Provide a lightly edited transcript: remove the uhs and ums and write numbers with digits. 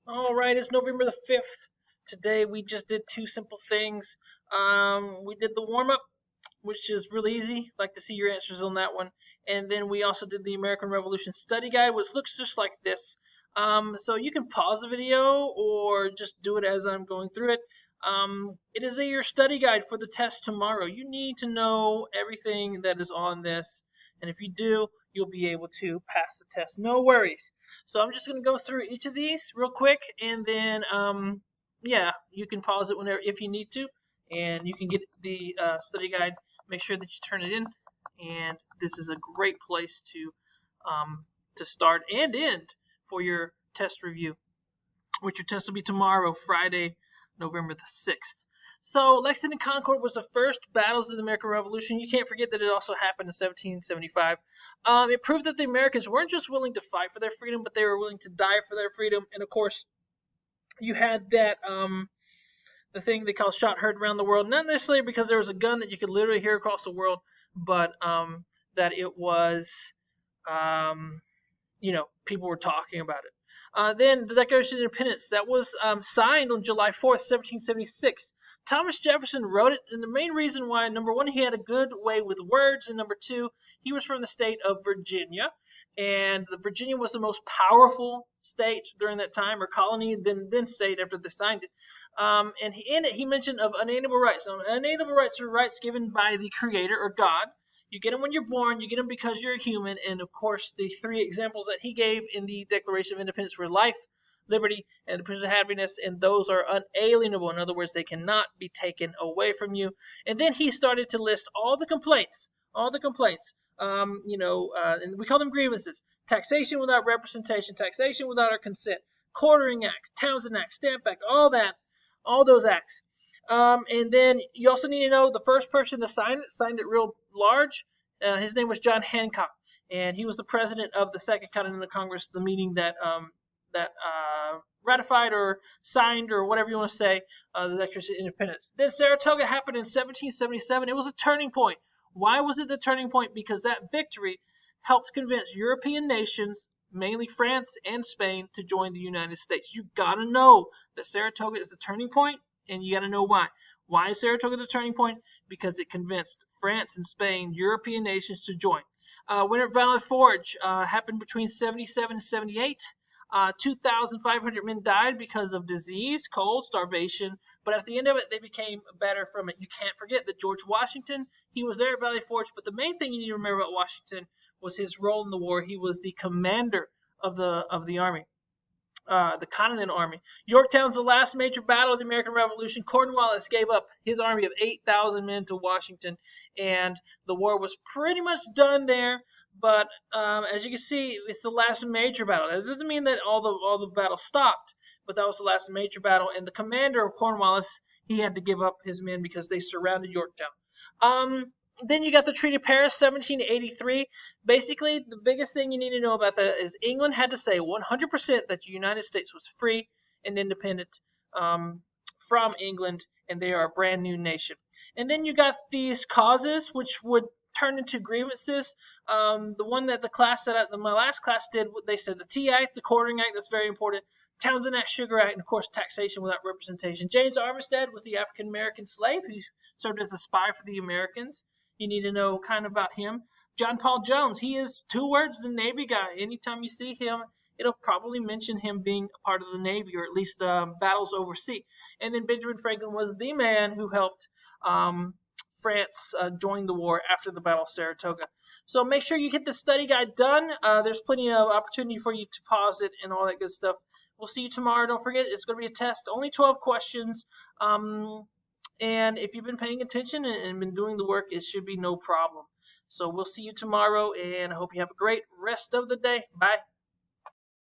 All right, it's November the 5th. Today we just did two simple things. We did the warm up, which is really easy. Like to see your answers on that one. And then we also did the American Revolution study guide, which looks just like this. So you can pause the video or just do it as I'm going through it. It is your study guide for the test tomorrow. You need to know everything that is on this. And if you do, you'll be able to pass the test. No worries. So I'm just going to go through each of these real quick, and then yeah, you can pause it whenever if you need to, and you can get the study guide. Make sure that you turn it in, and this is a great place to start and end for your test review, which your test will be tomorrow, Friday, November the 6th. So Lexington and Concord was the first battles of the American Revolution. You can't forget that it also happened in 1775. It proved that the Americans weren't just willing to fight for their freedom, but they were willing to die for their freedom. And of course, you had that the thing they call shot heard around the world, not necessarily because there was a gun that you could literally hear across the world, but that it was, people were talking about it. Then the Declaration of Independence that was signed on July 4th, 1776. Thomas Jefferson wrote it, and the main reason why, number one, he had a good way with words, and number two, he was from the state of Virginia, and Virginia was the most powerful state during that time, or colony, then state after they signed it. And in it, he mentioned of unalienable rights. Now, unalienable rights are rights given by the Creator or God. You get them when you're born, you get them because you're a human, and of course, the three examples that he gave in the Declaration of Independence were life, liberty, and the pursuit of happiness, and those are unalienable. In other words, they cannot be taken away from you. And then he started to list all the complaints, and we call them grievances: taxation without representation, taxation without our consent, quartering acts, Townsend Act, Stamp Act, all that, all those acts. And then you also need to know the first person to signed it real large. His name was John Hancock, and he was the president of the Second Continental Congress, the meeting that ratified or signed or whatever you want to say the Declaration of Independence. Then Saratoga happened in 1777. It was a turning point. Why was it the turning point? Because that victory helped convince European nations, mainly France and Spain, to join the United States. You got to know that Saratoga is the turning point, and you got to know why. Why is Saratoga the turning point? Because it convinced France and Spain, European nations, to join. Winter at Valley Forge happened between 77 and 78. 2,500 men died because of disease, cold, starvation, but at the end of it, they became better from it. You can't forget that George Washington, he was there at Valley Forge, but the main thing you need to remember about Washington was his role in the war. He was the commander of the army. The Continental Army. Yorktown's the last major battle of the American Revolution. Cornwallis gave up his army of 8,000 men to Washington, and the war was pretty much done there. But as you can see, it's the last major battle. That doesn't mean that all the battles stopped, but that was the last major battle. And the commander of Cornwallis, he had to give up his men because they surrounded Yorktown. Then you got the Treaty of Paris, 1783. Basically, the biggest thing you need to know about that is England had to say 100% that the United States was free and independent from England, and they are a brand new nation. And then you got these causes, which would turn into grievances. The one that my last class did, they said the Tea Act, the Quartering Act, that's very important. Townsend Act, Sugar Act, and of course taxation without representation. James Armistead was the African American slave who served as a spy for the Americans. You need to know kind of about him. John Paul Jones, he is two words, the Navy guy. Anytime you see him, it'll probably mention him being a part of the Navy or at least battles overseas. And then Benjamin Franklin was the man who helped France join the war after the Battle of Saratoga. So make sure you get the study guide done. There's plenty of opportunity for you to pause it and all that good stuff. We'll see you tomorrow. Don't forget, it's going to be a test. Only 12 questions. And if you've been paying attention and been doing the work, it should be no problem. So we'll see you tomorrow, and I hope you have a great rest of the day. Bye.